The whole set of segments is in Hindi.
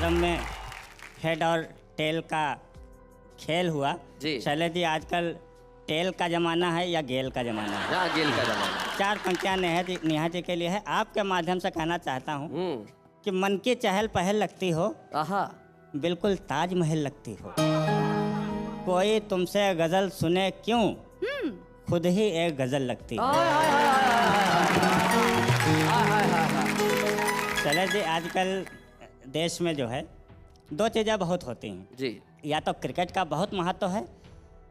प्रारंभ में हेड और टेल का खेल हुआ जी। शैलेश जी, आजकल टेल का जमाना है या गेल का जमाना है? हाँ, गेल का जमाना। 4 पंक्तियां नेहा जी के लिए है। आपके माध्यम से कहना चाहता हूँ कि मन की चहल पहल लगती हो, आहा, बिल्कुल ताजमहल लगती हो। कोई तुमसे गजल सुने क्यों, खुद ही एक गजल लगती हो। शैलेश जी, आजकल देश में जो है 2 चीज़ें बहुत होती हैं जी। या तो क्रिकेट का बहुत महत्व है,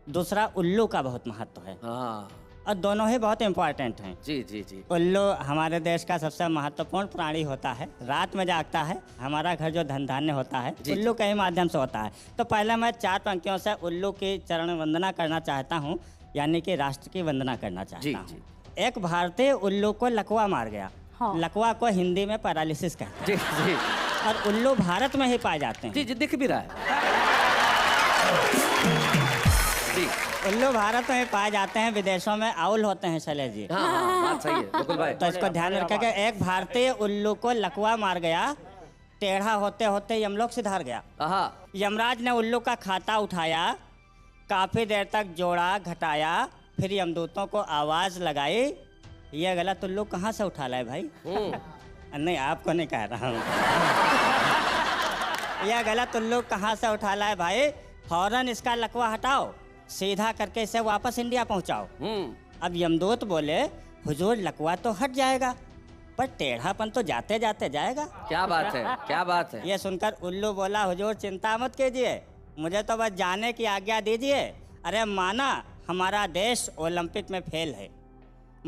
दूसरा उल्लू का बहुत महत्व है, हाँ, और दोनों ही बहुत इम्पोर्टेंट हैं। जी जी जी। उल्लू हमारे देश का सबसे महत्वपूर्ण प्राणी होता है, रात में जागता है। हमारा घर जो धन धान्य होता है उल्लू के ही माध्यम से होता है। तो पहले मैं 4 पंक्तियों से उल्लू की चरण वंदना करना चाहता हूँ, यानी कि राष्ट्र की वंदना करना चाहता हूँ। एक भारतीय उल्लू को लकवा मार गया। हाँ। लकवा को हिंदी में पैरालिसिस कहते जी जी हैं, और उल्लू भारत में ही पाए जाते हैं। जी जी, दिख भी रहा है। जी। उल्लू भारत में पाए जाते हैं, विदेशों में आउल होते हैं शैलेश जी। हाँ हाँ, बात सही है बिल्कुल भाई। तो इसको ध्यान रखेगा। एक भारतीय उल्लू को लकवा मार गया, टेढ़ा होते होते यमलोक सिधार गया। आहा, यमराज ने उल्लू का खाता उठाया, काफी देर तक जोड़ा घटाया, फिर यमदूतों को आवाज लगाई, ये गलत उल्लू कहाँ से उठा लाए भाई? नहीं, आपको नहीं कह रहा हूँ। यह गलत उल्लू कहाँ से उठा लाए भाई? फौरन इसका लकवा हटाओ, सीधा करके इसे वापस इंडिया पहुंचाओ। अब यमदूत बोले, हुजूर लकवा तो हट जाएगा, पर टेढ़ापन तो जाते जाते जाएगा। क्या बात है, क्या बात है। ये सुनकर उल्लू बोला, हुजूर चिंता मत कीजिए, मुझे तो बस जाने की आज्ञा दीजिए। अरे माना हमारा देश ओलंपिक में फेल है,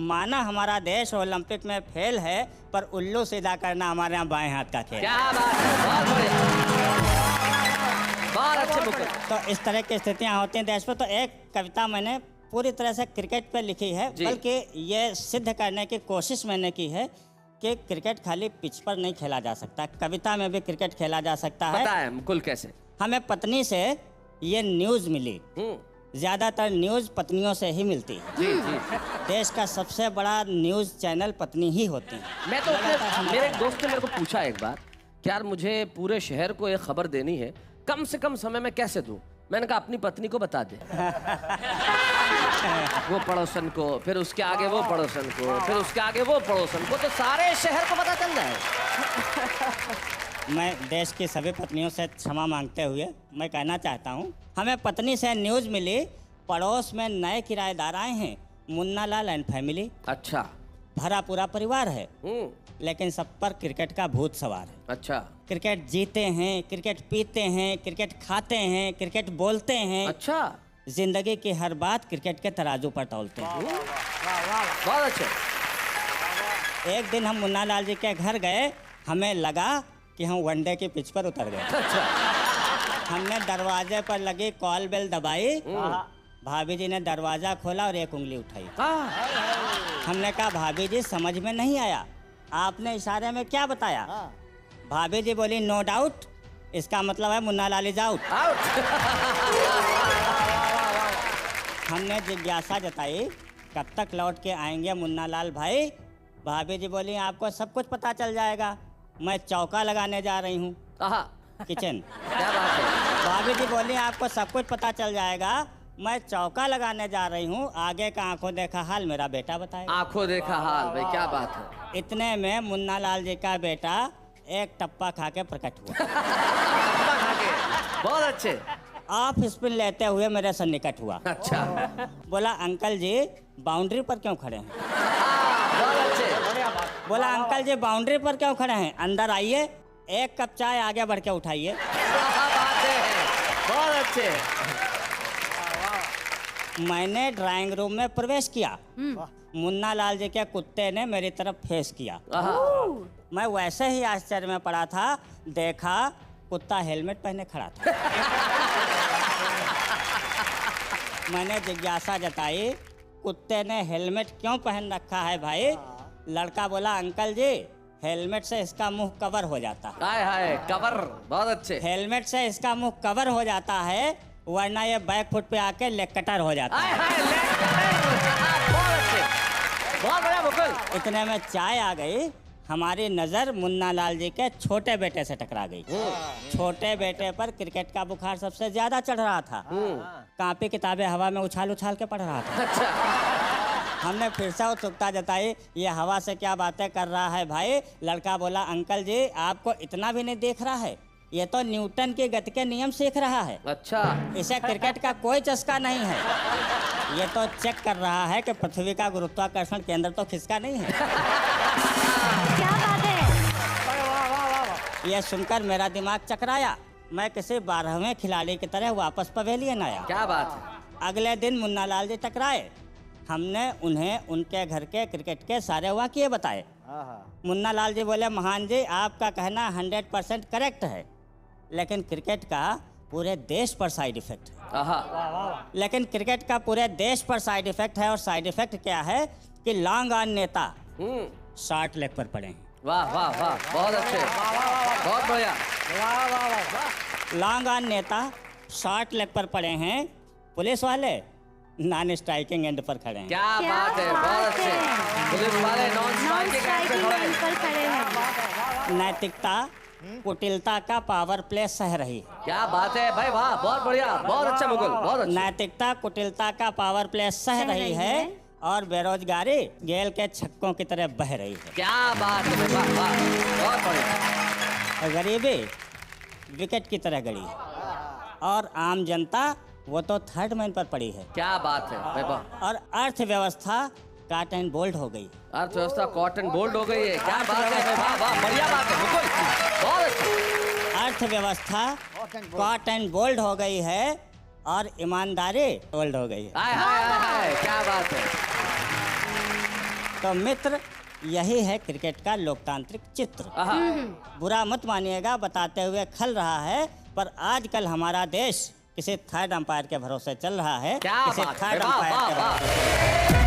माना हमारा देश ओलंपिक में फेल है, पर उल्लू सीधा करना हमारे यहाँ बाएं हाथ का खेल। क्या बात है, बहुत बढ़िया, बहुत अच्छे मुकुल। तो इस तरह की स्थितियाँ होती हैं देश में। तो एक कविता मैंने पूरी तरह से क्रिकेट पे लिखी है, बल्कि ये सिद्ध करने की कोशिश मैंने की है कि क्रिकेट खाली पिच पर नहीं खेला जा सकता, कविता में भी क्रिकेट खेला जा सकता है। पता है मुकुल कैसे? हमें पत्नी से ये न्यूज़ मिली, ज्यादातर न्यूज़ पत्नियों से ही मिलती है। जी जी। देश का सबसे बड़ा न्यूज़ चैनल पत्नी ही होती है। मैं तो मेरे एक दोस्त ने मेरे को पूछा एक बार कि यार मुझे पूरे शहर को एक खबर देनी है, कम से कम समय में कैसे दूं? मैंने कहा अपनी पत्नी को बता दे। वो पड़ोसन को, फिर उसके आगे वो पड़ोसन को, फिर उसके आगे वो पड़ोसन को, तो सारे शहर को पता चल जाए। मैं देश की सभी पत्नियों से क्षमा मांगते हुए मैं कहना चाहता हूँ, हमें पत्नी से न्यूज़ मिली, पड़ोस में नए किराएदार आए हैं, मुन्ना लाल एंड फैमिली। अच्छा। भरा पूरा परिवार है, लेकिन सब पर क्रिकेट का भूत सवार है। अच्छा। क्रिकेट जीते हैं, क्रिकेट पीते हैं, क्रिकेट खाते हैं, क्रिकेट बोलते हैं। अच्छा। जिंदगी की हर बात क्रिकेट के तराजू पर तौलते हैं। बहुत अच्छे। एक दिन हम मुन्ना लाल जी के घर गए, हमें लगा कि हम वनडे की पिच पर उतर गए। अच्छा। हमने दरवाजे पर लगी कॉल बेल दबाई, भाभी जी ने दरवाजा खोला और एक उंगली उठाई। हमने कहा, भाभी जी समझ में नहीं आया, आपने इशारे में क्या बताया? भाभी जी बोली, नो डाउट, इसका मतलब है मुन्ना लाल इज आउट। हमने जिज्ञासा जताई, कब तक लौट के आएंगे मुन्ना लाल भाई? भाभी जी बोली, आपको सब कुछ पता चल जाएगा, मैं चौका लगाने जा रही हूँ किचन। क्या बात है। भाभी जी बोली, आपको सब कुछ पता चल जाएगा, मैं चौका लगाने जा रही हूँ, आगे का आंखों देखा हाल मेरा बेटा बताए। आंखों देखा हाल, भाई क्या बात है। इतने में मुन्ना लाल जी का बेटा एक टप्पा खा के प्रकट हुआ। बहुत अच्छे। ऑफ स्पिन लेते हुए मेरे से निकट हुआ। अच्छा। बोला, अंकल जी बाउंड्री पर क्यों खड़े हैं? बहुत अच्छे। बोला, अंकल जी बाउंड्री पर क्यों खड़े हैं? अंदर आइए, एक कप चाय आगे बढ़ के उठाइए। बहुत अच्छे। मैंने ड्राइंग रूम में प्रवेश किया, मुन्ना लाल जी के कुत्ते ने मेरी तरफ फेस किया। मैं वैसे ही आश्चर्य में पड़ा था, देखा कुत्ता हेलमेट पहने खड़ा था। मैंने जिज्ञासा जताई, कुत्ते ने हेलमेट क्यों पहन रखा है भाई? लड़का बोला, अंकल जी हेलमेट से इसका मुंह कवर हो जाता है। हाय हाय, कवर। बहुत अच्छे। हेलमेट से इसका मुंह कवर हो जाता है, वरना ये बैक फुट पे आके लेग कटर हो जाता है। बहुत अच्छे, बहुत बढ़िया मुकुल। इतने में चाय आ गई, हमारी नजर मुन्ना लाल जी के छोटे बेटे से टकरा गई। छोटे बेटे पर क्रिकेट का बुखार सबसे ज्यादा चढ़ रहा था। कापी किताबें हवा में उछाल उछाल के पढ़ रहा था। अच्छा। हमने फिर से उत्सुकता जताई, ये हवा से क्या बातें कर रहा है भाई? लड़का बोला, अंकल जी आपको इतना भी नहीं देख रहा है, ये तो न्यूटन के गति के नियम सीख रहा है। अच्छा। इसे क्रिकेट का कोई चस्का नहीं है, ये तो चेक कर रहा है कि पृथ्वी का गुरुत्वाकर्षण केंद्र तो खिसका नहीं है। क्या बात है। यह सुनकर मेरा दिमाग चकराया। मैं किसी 12वें खिलाड़ी की तरह वापस पवेलियन आया। क्या बात है। अगले दिन मुन्ना लाल जी टकराए। हमने उन्हें उनके घर के क्रिकेट के सारे वाक़ये बताए। मुन्ना लाल जी बोले, महान जी आपका कहना 100% करेक्ट है, लेकिन क्रिकेट का पूरे देश पर साइड इफेक्ट है। लेकिन क्रिकेट का पूरे देश पर साइड इफेक्ट है, और साइड इफेक्ट क्या है कि लॉन्ग ऑन नेता शॉर्ट लेग पर पड़े हैं। वाह वाह वाह, बहुत अच्छे, बहुत बढ़िया। लॉन्ग ऑन नेता शॉर्ट लेग पर पड़े हैं, पुलिस वाले नॉन स्ट्राइकिंग एंड पर खड़े हैं। क्या बात है, बहुत अच्छे। पुलिस वाले नॉन स्ट्राइकिंग एंड पर खड़े हैं। नैतिकता कुटिलता का पावर प्ले सह रही है। क्या बात है भाई, वाह, बहुत बढ़िया, बहुत अच्छा मुकुल, बहुत अच्छा। नैतिकता कुटिलता का पावर प्ले सह रही है, और बेरोजगारी गेल के छक्कों की तरह बह रही है। क्या बात है, वाह वाह, बहुत बढ़िया। और गरीबी विकेट की तरह गड़ी है, और आम जनता वो तो थर्ड मैन पर पड़ी है। क्या बात है भाई, वाह। और अर्थव्यवस्था काट एंड बोल्ड हो गई। अर्थव्यवस्था कॉटन बोल्ड हो गई है। क्या बात है भाई, वाह वाह, बढ़िया बात है मुकुल, बहुत अच्छा। अर्थव्यवस्था कॉट एंड बोल्ड हो गई है, और ईमानदारी बोल्ड हो गई है। हाय हाय हाय, क्या बात है। तो मित्र, यही है क्रिकेट का लोकतांत्रिक चित्र। बुरा मत मानिएगा बताते हुए खल रहा है, पर आजकल हमारा देश किसी थर्ड अंपायर के भरोसे चल रहा है। क्या किसी बात है, थर्ड वाह अंपायर वाह के वाह। भरोसे।